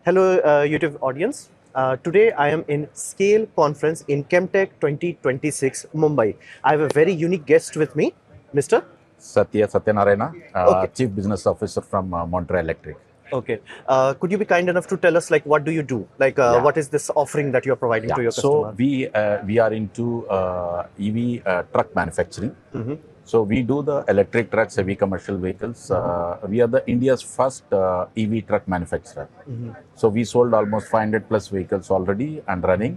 Hello, YouTube audience. Today I am in SCALE conference in Chemtech 2026, Mumbai. I have a very unique guest with me, Mr. Satyanarayana, Okay, Chief Business Officer from Montra Electric. okay. Could you be kind enough to tell us, like, what do you do? Like, Yeah, what is this offering that you're providing yeah. to your So customer? we are into EV truck manufacturing. So we do the electric trucks, heavy commercial vehicles. We are the India's first EV truck manufacturer. So we sold almost 500 plus vehicles already and running.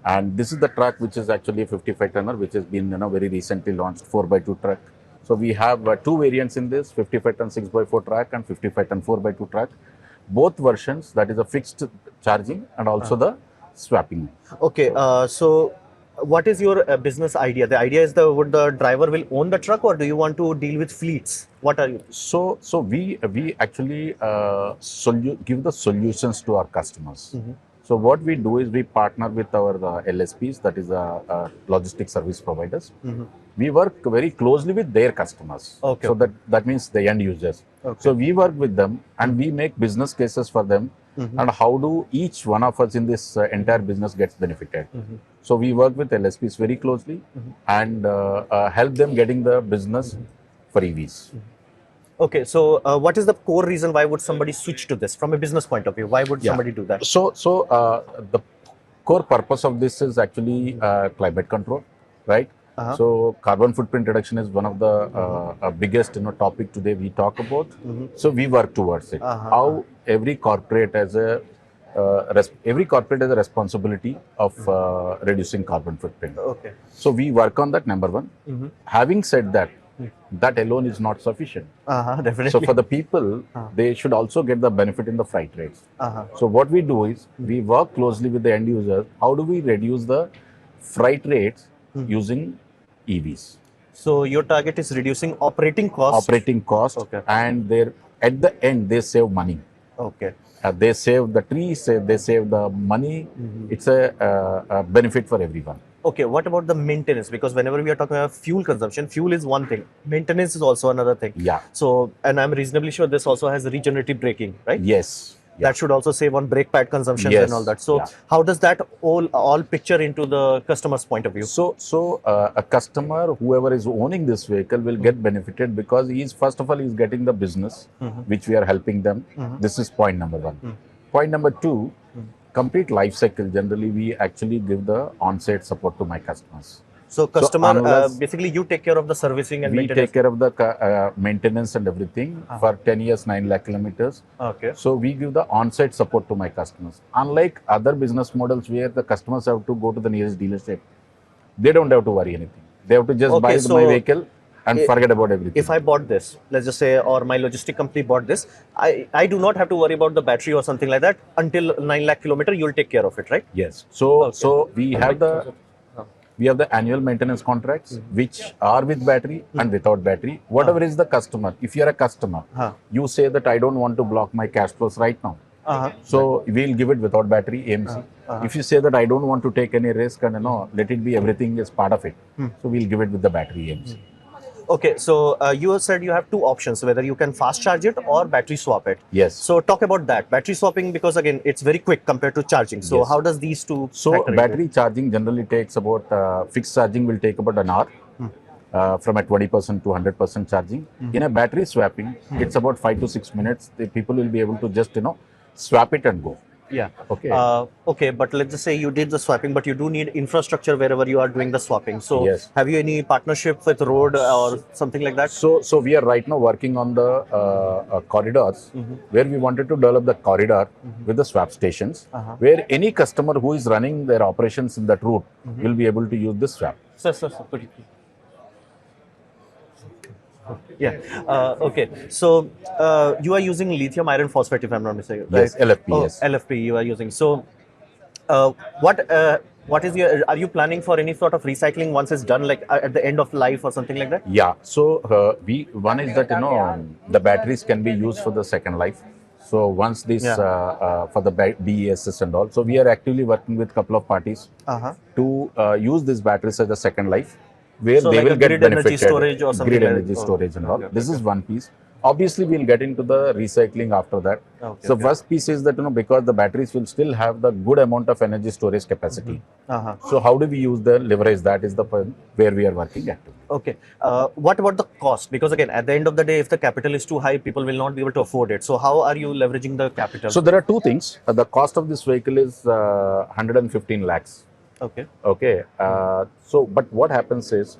And this is the truck which is actually a 55 tonner, which has been very recently launched 4x2 truck. So we have two variants in this: 55 ton 6x4 truck and 55 ton 4x2 truck. Both versions, that is a fixed charging and also the swapping. Okay, so what is your business idea? The idea is would the driver will own the truck, or do you want to deal with fleets? What are you? So we actually give the solutions to our customers. So what we do is we partner with our LSPs, that is logistic service providers. We work very closely with their customers. Okay, So okay. that means the end users. Okay. So we work with them and we make business cases for them. And how do each one of us in this entire business gets benefited? So we work with LSPs very closely and help them getting the business for EVs. Okay, so what is the core reason why would somebody switch to this from a business point of view? Why would somebody do that? So the core purpose of this is actually climate control, right? So carbon footprint reduction is one of the biggest topic today we talk about. So we work towards it. How every corporate has a responsibility of reducing carbon footprint. Okay. So we work on that, number one. Having said that, that alone is not sufficient. Definitely. So for the people, they should also get the benefit in the freight rates. So what we do is we work closely with the end users. How do we reduce the freight rates using EVs? So your target is reducing operating costs. Operating cost, Okay. and at the end they save money. Okay. They save the trees, they save the money. It's a benefit for everyone. Okay, what about the maintenance? Because whenever we are talking about fuel consumption, fuel is one thing. Maintenance is also another thing. Yeah. So, and I'm reasonably sure this also has regenerative braking, right? Yes. Yeah. That should also save on brake pad consumption Yes. and all that. So, Yeah. how does that all picture into the customer's point of view? So a customer, whoever is owning this vehicle, will get benefited because first of all he's getting the business, which we are helping them. This is point number one. Point number two, complete life cycle. Generally, we actually give the on-site support to my customers. So, customer, unless- basically you take care of the servicing and We maintenance. take care of the maintenance and everything for 10 years, 9 lakh kilometers. Okay. So we give the on-site support to my customers. Unlike other business models where the customers have to go to the nearest dealership, they don't have to worry anything. They have to just buy so my vehicle and forget about everything. If I bought this, let's just say, or my logistic company bought this, I do not have to worry about the battery or something like that until 9 lakh kilometer. You'll take care of it, right? Yes. So we have the annual maintenance contracts which are with battery and without battery. Whatever is the customer. If you are a customer, you say that I don't want to block my cash flows right now. So we'll give it without battery AMC. If you say that I don't want to take any risk and let it be, everything is part of it. So we'll give it with the battery AMC. Okay, so you said you have two options, whether you can fast charge it or battery swap it. Yes. So talk about that. Battery swapping, because again, it's very quick compared to charging. So Yes. how does these two So factor into battery charging generally takes about, fixed charging will take about an hour. From a 20% to 100% charging. In a battery swapping, it's about 5 to 6 minutes. The people will be able to just swap it and go. Yeah. Okay. Okay, but let's just say you did the swapping, but you do need infrastructure wherever you are doing the swapping. So Yes. have you any partnership with road or something like that? So we are right now working on the corridors where we wanted to develop the corridor with the swap stations where any customer who is running their operations in that route will be able to use this swap. Sir, could you please? Yeah. Okay. So you are using lithium iron phosphate, if I'm not mistaken, right? Yes, LFP. Oh, Yes. LFP you are using. So what is your? Are you planning for any sort of recycling once it's done, like at the end of life or something like that? Yeah. So one is that the batteries can be used for the second life. So once this for the BESS and all, so we are actively working with a couple of parties to use these batteries as a second life, where So they like will a get grid energy benefited. storage or something Grid like energy that? storage and all. This is one piece. Obviously, we'll get into the recycling after that. Okay, So okay. first piece is that, because the batteries will still have the good amount of energy storage capacity. So how do we use the leverage? That is the point where we are working at. Okay. What about the cost? Because again, at the end of the day, if the capital is too high, people will not be able to afford it. So how are you leveraging the capital? So there are two things. The cost of this vehicle is 115 lakhs. Okay. Okay. But what happens is,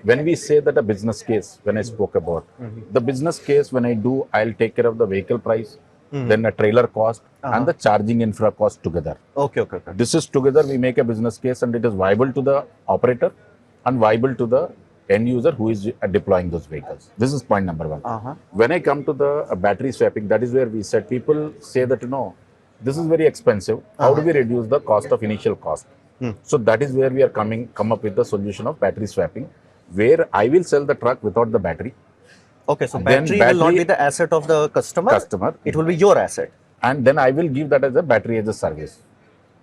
when we say that a business case, when I spoke about the business case, when I do, I'll take care of the vehicle price, then a trailer cost, and the charging infra cost together. Okay, okay, okay. This is together we make a business case, and it is viable to the operator and viable to the end user who is deploying those vehicles. This is point number one. When I come to the battery swapping, that is where we said people say that, this is very expensive. How do we reduce the cost of initial cost? So that is where we are come up with the solution of battery swapping, where I will sell the truck without the battery. Okay, so battery will not be the asset of the customer. It will be your asset. And then I will give that as a battery as a service.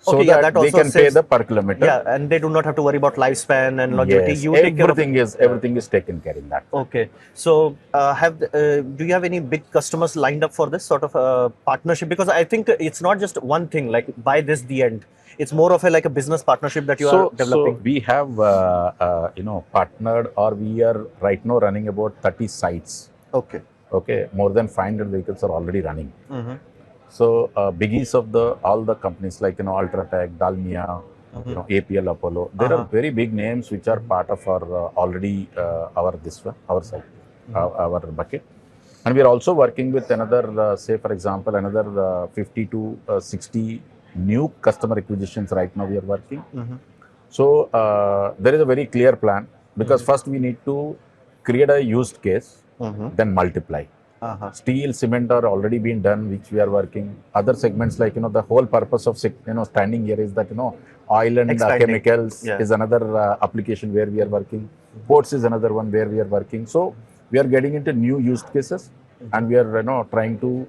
So Okay, that they can pay the per kilometer. Yeah, and they do not have to worry about lifespan and longevity. Yes, You take care of everything is taken care in that. Okay, so do you have any big customers lined up for this sort of partnership? Because I think it's not just one thing, like buy this the end. It's more of a business partnership that you are developing. So we have partnered, or we are right now running about 30 sites. Okay. Okay, more than 500 vehicles are already running. So biggies of all the companies like Ultratech, Dalmia, APL, Apollo. There are very big names which are part of our already our site, our bucket. And we are also working with another, say for example, another 50 to 60 new customer acquisitions right now we are working. So there is a very clear plan, because first we need to create a used case, then multiply. Steel, cement are already been done, which we are working. Other segments like, the whole purpose of, standing here is that, oil and chemicals is another application where we are working. Ports is another one where we are working. So we are getting into new used cases, and we are, trying to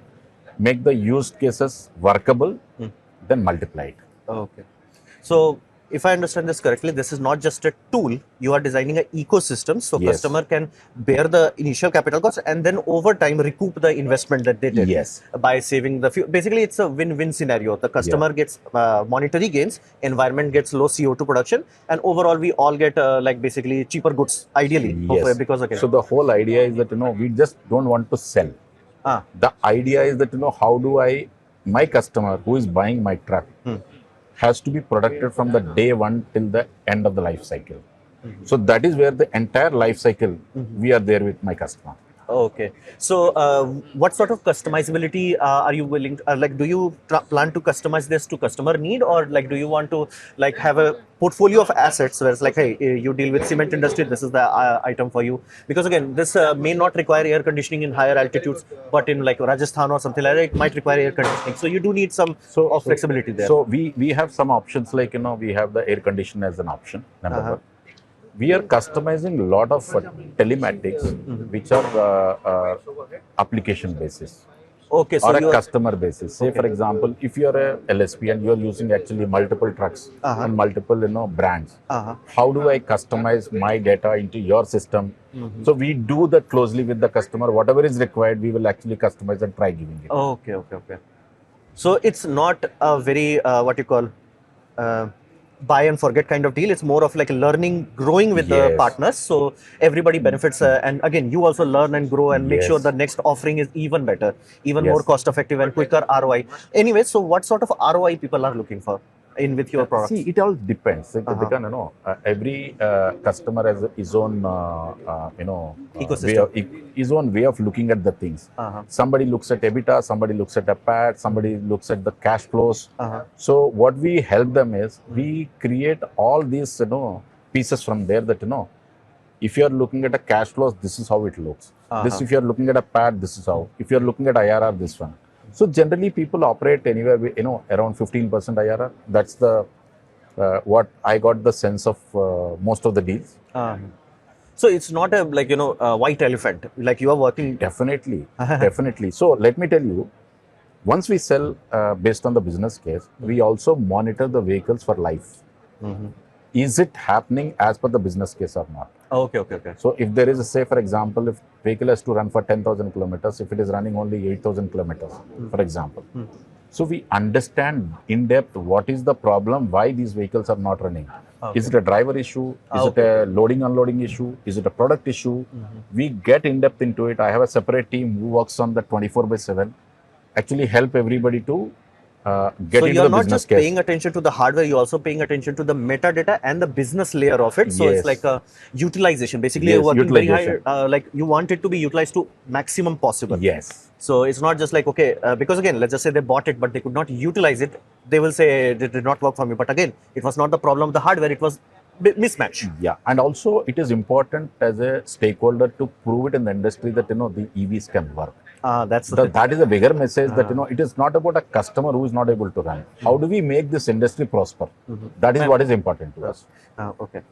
make the used cases workable, then multiply it. Okay. So if I understand this correctly, this is not just a tool. You are designing an ecosystem, so customer can bear the initial capital cost and then over time recoup the investment that they did by saving the fuel. Basically, it's a win-win scenario. The customer gets monetary gains, environment gets low CO2 production, and overall we all get basically cheaper goods, ideally. Because again, so the whole idea is that, we just don't want to sell. The idea is that, how do my customer who is buying my truck has to be protected from the day one till the end of the life cycle. So that is where the entire life cycle we are there with my customer. Okay. So what sort of customizability are you willing to, do you plan to customize this to customer need, or do you want to have a portfolio of assets where it's hey, you deal with cement industry, this is the item for you? Because again, this may not require air conditioning in higher altitudes, but in Rajasthan or something like that, it might require air conditioning. So you do need some flexibility there. So we have some options, we have the air conditioner as an option, number one. We are customizing a lot of telematics, which are application basis. Okay, so or a customer basis. Say for example, if you are a LSP and you are using actually multiple trucks and multiple brands, how do I customize my data into your system? So we do that closely with the customer. Whatever is required, we will actually customize and try giving it. Okay. So it's not a very buy and forget kind of deal. It's more of learning, growing with the partners. So everybody benefits. And again, you also learn and grow and make sure the next offering is even better, even more cost effective and quicker ROI. Anyway, so what sort of ROI people are looking for with your product? See, it all depends. Because, every customer has his own, his own way of looking at the things. Somebody looks at EBITDA, somebody looks at a PAT, somebody looks at the cash flows. So what we help them is, we create all these, pieces from there that, if you are looking at a cash flows, this is how it looks. This, if you are looking at a PAT, this is how. If you are looking at IRR, this one. So generally, people operate anywhere, around 15% IRR. That's the what I got the sense of most of the deals. So it's not a white elephant. You are working. Definitely, definitely. So let me tell you, once we sell based on the business case, we also monitor the vehicles for life. is it happening as per the business case or not? Okay, okay, okay. So if there is a, say for example, if vehicle has to run for 10,000 kilometers, if it is running only 8,000 kilometers, for example. So we understand in depth what is the problem, why these vehicles are not running. Okay. Is it a driver issue? Is it a loading unloading issue? Is it a product issue? We get in depth into it. I have a separate team who works on the 24/7, actually help everybody to get so into you're the not business just case. paying attention to the hardware, you're also paying attention to the metadata and the business layer of it. So Yes. it's like a utilization. Basically, Yes, you're working very utilization. high, like you want it to be utilized to maximum possible. Yes. So it's not just like, okay, because again, let's just say they bought it, but they could not utilize it. They will say it did not work for me. But again, it was not the problem of the hardware, it was mismatch. Yeah, and also it is important as a stakeholder to prove it in the industry that the EVs can work. That's That is a bigger message that it is not about a customer who is not able to run. How do we make this industry prosper? That is what is important to us. Okay.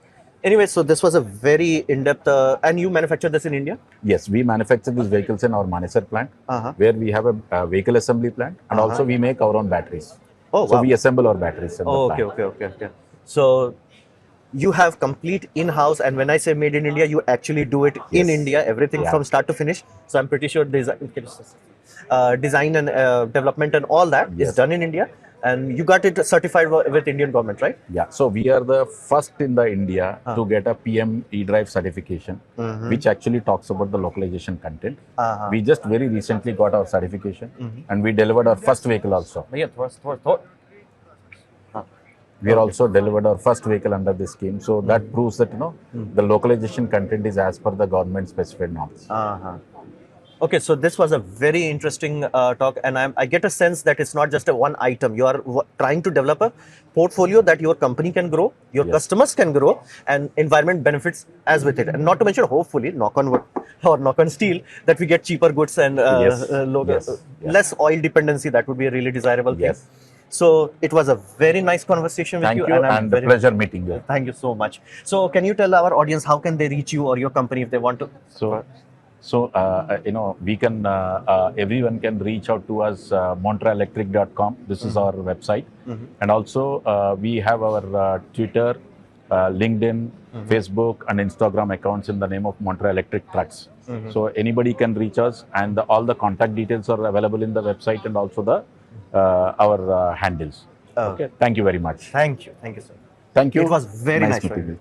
Anyway, so this was a very in-depth, and you manufacture this in India? Yes, we manufacture these vehicles in our Manesar plant, where we have a vehicle assembly plant, and also we make our own batteries. Oh, so wow. we assemble our batteries in the Okay, plant. okay. So you have complete in-house, and when I say made in India, you actually do it in Yes. India, everything from start to finish. So I'm pretty sure design and development and all that is done in India, and you got it certified with Indian government, right? Yeah, so we are the first in the India to get a PM eDrive certification, which actually talks about the localization content. We just very recently got our certification, and we delivered our first vehicle also. We are also delivered our first vehicle under this scheme, so that proves that the localization content is as per the government specified norms. Okay, so this was a very interesting talk, and I get a sense that it's not just a one item. You are trying to develop a portfolio that your company can grow, your customers can grow, and environment benefits as with it. And not to mention, hopefully, knock on wood or knock on steel, that we get cheaper goods and less oil dependency. That would be a really desirable thing. So it was a very nice conversation with you. And a pleasure meeting you. Thank you so much. So can you tell our audience how can they reach you or your company if they want to? So, we can, everyone can reach out to us, montraelectric.com. This is our website. And also, we have our Twitter, LinkedIn, Facebook, and Instagram accounts in the name of Montra Electric Trucks. So, anybody can reach us, and all the contact details are available in the website and also the our handles. Okay. Thank you very much. Thank you, sir. Thank you. It was very nice meeting you.